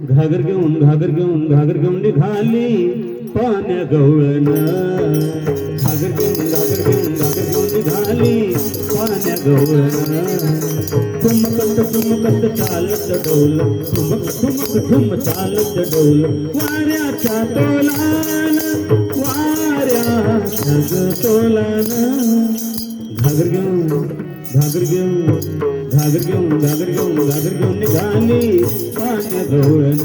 घागर घेऊन घागर घेऊन घागर घेऊन निघाली पाण्या गवळण घागर घेऊन घागर घेऊन घागर घेऊन निघाली पाण्या गवळण ठुमकत चालत डौल ठुमक ठुमक ठुम चालत डौल वाऱ्याच्या तोलान वाऱ्याच्या तोलान घागर घेऊन घागर घेऊन घागर घेऊन घागर घेऊन घागर घेऊन निघाली पाण्या गवळण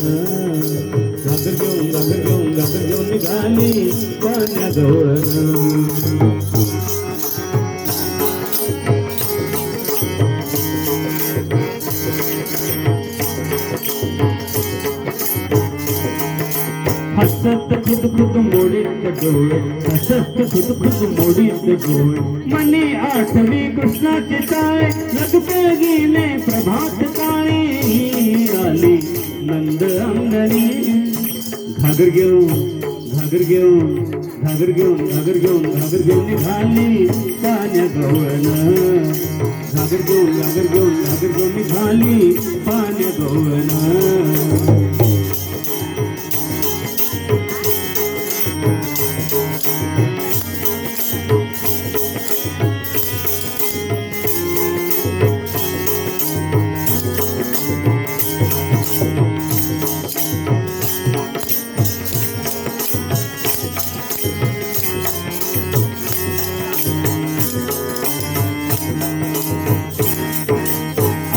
घागर घेऊन घागर घेऊन घागर घेऊन निघाली पाण्या गवळण हसत खुद खुद मोडीत डोळे हसत खुद खुद मोडीत डोळे मनी आठवी कृष्णाची टाळे लगपेगीने प्रभात काळी आली नंद अंगणी घागर घेऊन घागर घेऊन घागर घेऊन घागर घेऊन घागर घेऊन निघाली पाण्या गवळण घागर घेऊन घागर घेऊन घागर घेऊन निघाली पाण्या गवळण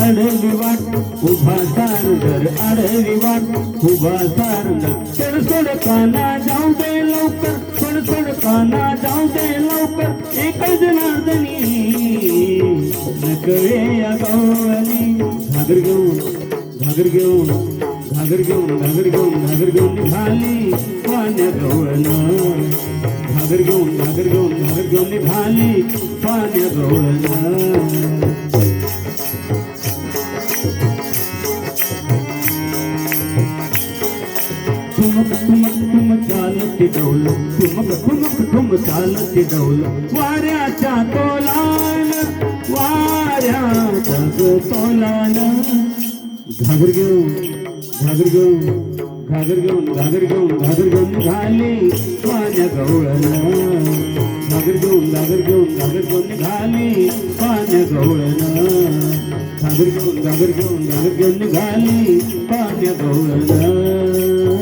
अडवी वाट उभा सारंगर अडवी वाट उभा सारंगर सोड सोड काना जाऊ दे लवकर सोड सोड काना जाऊ दे लवकर एकच जनार्दनी नकळे या गवळणी घागर घेऊन घागर घेऊन घागर घेऊन घागर घेऊन घागर घेऊन निघाली पाण्या गवळण घागर घेऊन घागर घेऊन घागर घेऊन निघाली पाण्या गवळण ठुमक ठुमक ठुम चालत डौल ठुमक ठुमक ठुम चालत डौल वाऱ्याच्या तोलान वाऱ्याच्या तोलान घागर घेऊन घागर घेऊन घागर घेऊन घागर घेऊन घागर घेऊन निघाली पाण्या गवळण घागर घेऊन घागर घेऊन घागर घेऊन निघाली पाण्या गवळण घागर घेऊन घागर घेऊन घागर घेऊन निघाली पाण्या गवळण